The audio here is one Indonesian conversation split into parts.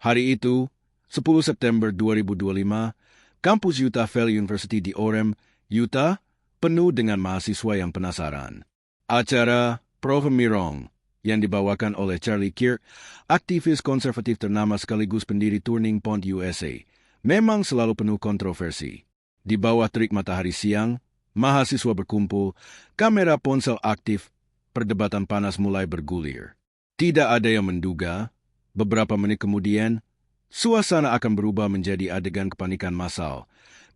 Hari itu, 10 September 2025, kampus Utah Valley University di Orem, Utah, penuh dengan mahasiswa yang penasaran. Acara Prova Mirong yang dibawakan oleh Charlie Kirk, aktivis konservatif ternama sekaligus pendiri Turning Point USA, memang selalu penuh kontroversi. Di bawah terik matahari siang, mahasiswa berkumpul, kamera ponsel aktif, perdebatan panas mulai bergulir. Tidak ada yang menduga, beberapa menit kemudian, suasana akan berubah menjadi adegan kepanikan massal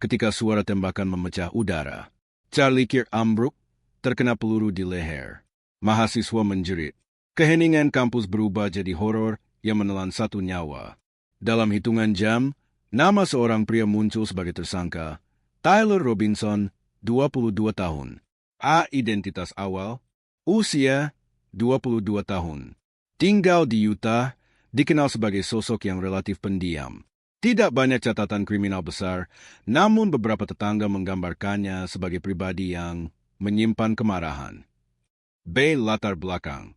ketika suara tembakan memecah udara. Charlie Kirk ambruk, terkena peluru di leher. Mahasiswa menjerit. Keheningan kampus berubah jadi horor yang menelan satu nyawa. Dalam hitungan jam, nama seorang pria muncul sebagai tersangka, Tyler Robinson, 22 tahun. Identitas awal, usia 22 tahun. Tinggal di Utah, dikenal sebagai sosok yang relatif pendiam. Tidak banyak catatan kriminal besar, namun beberapa tetangga menggambarkannya sebagai pribadi yang menyimpan kemarahan. Latar belakang.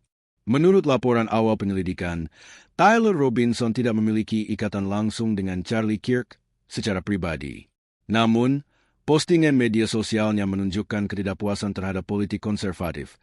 Menurut laporan awal penyelidikan, Tyler Robinson tidak memiliki ikatan langsung dengan Charlie Kirk secara pribadi. Namun, postingan media sosialnya menunjukkan ketidakpuasan terhadap politik konservatif,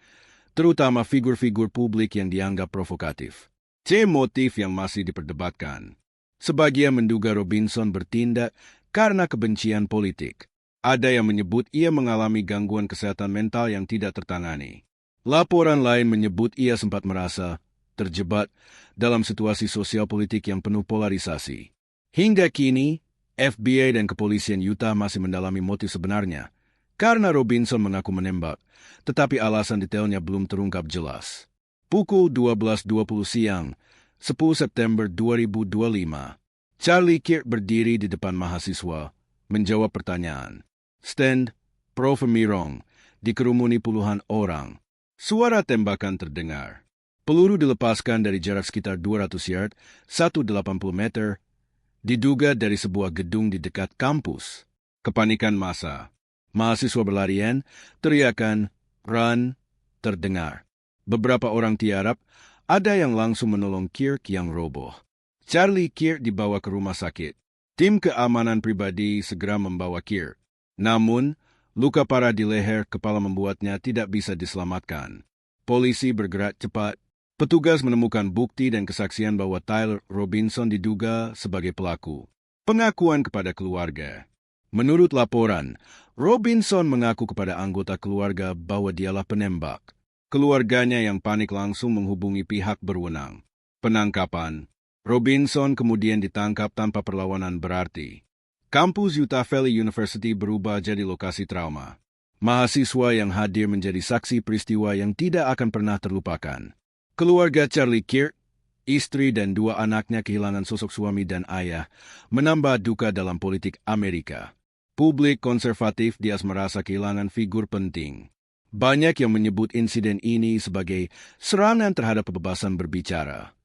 terutama figur-figur publik yang dianggap provokatif. Motif yang masih diperdebatkan. Sebagian menduga Robinson bertindak karena kebencian politik. Ada yang menyebut ia mengalami gangguan kesehatan mental yang tidak tertangani. Laporan lain menyebut ia sempat merasa terjebak dalam situasi sosial politik yang penuh polarisasi. Hingga kini, FBI dan kepolisian Utah masih mendalami motif sebenarnya, karena Robinson mengaku menembak, tetapi alasan detailnya belum terungkap jelas. Pukul 12.20 siang, 10 September 2025, Charlie Kirk berdiri di depan mahasiswa, menjawab pertanyaan. Stand Prova Mirong dikerumuni puluhan orang. Suara tembakan terdengar. Peluru dilepaskan dari jarak sekitar 200 yard, 180 meter, diduga dari sebuah gedung di dekat kampus. Kepanikan massa. Mahasiswa berlarian, teriakan, "Run!" terdengar. Beberapa orang tiarap, ada yang langsung menolong Kirk yang roboh. Charlie Kirk dibawa ke rumah sakit. Tim keamanan pribadi segera membawa Kirk. Namun, luka parah di leher kepala membuatnya tidak bisa diselamatkan. Polisi bergerak cepat. Petugas menemukan bukti dan kesaksian bahwa Tyler Robinson diduga sebagai pelaku. Pengakuan kepada keluarga. Menurut laporan, Robinson mengaku kepada anggota keluarga bahwa dialah penembak. Keluarganya yang panik langsung menghubungi pihak berwenang. Penangkapan. Robinson kemudian ditangkap tanpa perlawanan berarti. Kampus Utah Valley University berubah jadi lokasi trauma. Mahasiswa yang hadir menjadi saksi peristiwa yang tidak akan pernah terlupakan. Keluarga Charlie Kirk, istri dan dua anaknya kehilangan sosok suami dan ayah, menambah duka dalam politik Amerika. Publik konservatif Diaz merasa kehilangan figur penting. Banyak yang menyebut insiden ini sebagai serangan terhadap kebebasan berbicara.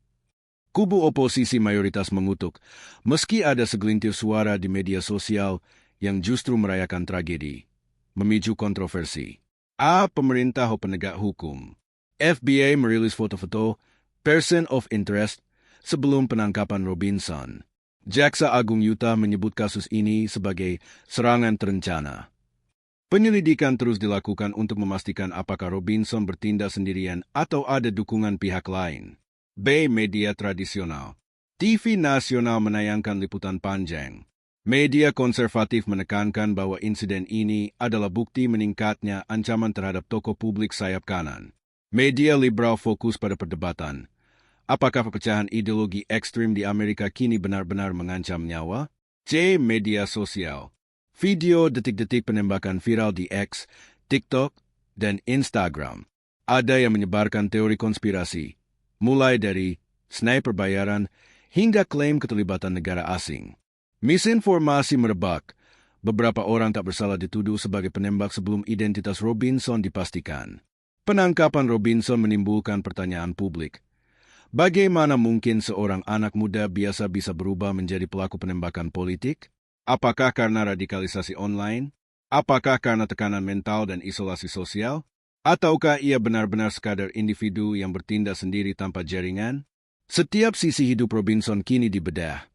Kubu oposisi mayoritas mengutuk, meski ada segelintir suara di media sosial yang justru merayakan tragedi, memicu kontroversi. Pemerintah penegak hukum. FBI merilis foto-foto person of interest sebelum penangkapan Robinson. Jaksa Agung Utah menyebut kasus ini sebagai serangan terencana. Penyelidikan terus dilakukan untuk memastikan apakah Robinson bertindak sendirian atau ada dukungan pihak lain. Media tradisional. TV nasional menayangkan liputan panjang. Media konservatif menekankan bahwa insiden ini adalah bukti meningkatnya ancaman terhadap tokoh publik sayap kanan. Media liberal fokus pada perdebatan. Apakah perpecahan ideologi ekstrim di Amerika kini benar-benar mengancam nyawa? Media sosial. Video detik-detik penembakan viral di X, TikTok, dan Instagram. Ada yang menyebarkan teori konspirasi, mulai dari sniper bayaran hingga klaim keterlibatan negara asing. Misinformasi merebak. Beberapa orang tak bersalah dituduh sebagai penembak sebelum identitas Robinson dipastikan. Penangkapan Robinson menimbulkan pertanyaan publik. Bagaimana mungkin seorang anak muda biasa bisa berubah menjadi pelaku penembakan politik? Apakah karena radikalisasi online? Apakah karena tekanan mental dan isolasi sosial? Ataukah ia benar-benar sekadar individu yang bertindak sendiri tanpa jaringan? Setiap sisi hidup Robinson kini dibedah.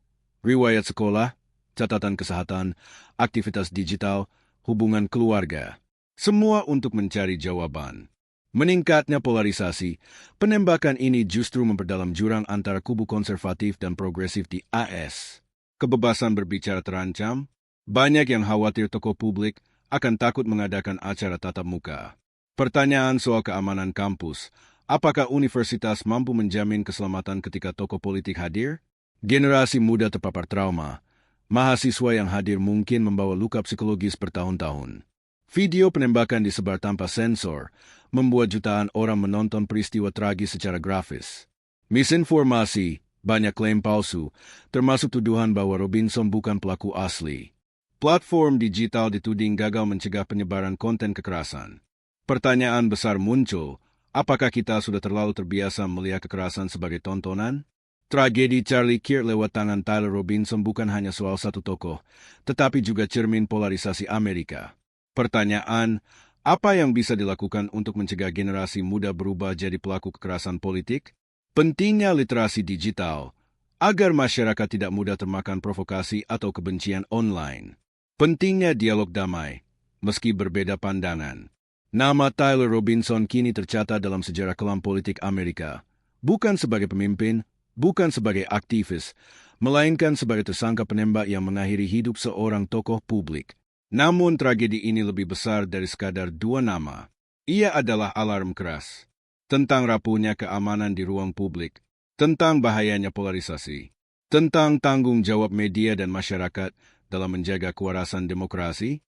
Riwayat sekolah, catatan kesehatan, aktivitas digital, hubungan keluarga. Semua untuk mencari jawaban. Meningkatnya polarisasi, penembakan ini justru memperdalam jurang antara kubu konservatif dan progresif di AS. Kebebasan berbicara terancam, banyak yang khawatir tokoh publik akan takut mengadakan acara tatap muka. Pertanyaan soal keamanan kampus, apakah universitas mampu menjamin keselamatan ketika tokoh politik hadir? Generasi muda terpapar trauma, mahasiswa yang hadir mungkin membawa luka psikologis bertahun-tahun. Video penembakan disebar tanpa sensor, membuat jutaan orang menonton peristiwa tragis secara grafis. Misinformasi, banyak klaim palsu, termasuk tuduhan bahwa Robinson bukan pelaku asli. Platform digital dituding gagal mencegah penyebaran konten kekerasan. Pertanyaan besar muncul, apakah kita sudah terlalu terbiasa melihat kekerasan sebagai tontonan? Tragedi Charlie Kirk lewat tangan Tyler Robinson bukan hanya soal satu tokoh, tetapi juga cermin polarisasi Amerika. Pertanyaan, apa yang bisa dilakukan untuk mencegah generasi muda berubah jadi pelaku kekerasan politik? Pentingnya literasi digital, agar masyarakat tidak mudah termakan provokasi atau kebencian online. Pentingnya dialog damai, meski berbeda pandangan. Nama Tyler Robinson kini tercatat dalam sejarah kelam politik Amerika, bukan sebagai pemimpin, bukan sebagai aktivis, melainkan sebagai tersangka penembak yang mengakhiri hidup seorang tokoh publik. Namun tragedi ini lebih besar dari sekadar dua nama. Ia adalah alarm keras tentang rapuhnya keamanan di ruang publik, tentang bahayanya polarisasi, tentang tanggung jawab media dan masyarakat dalam menjaga kewarasan demokrasi.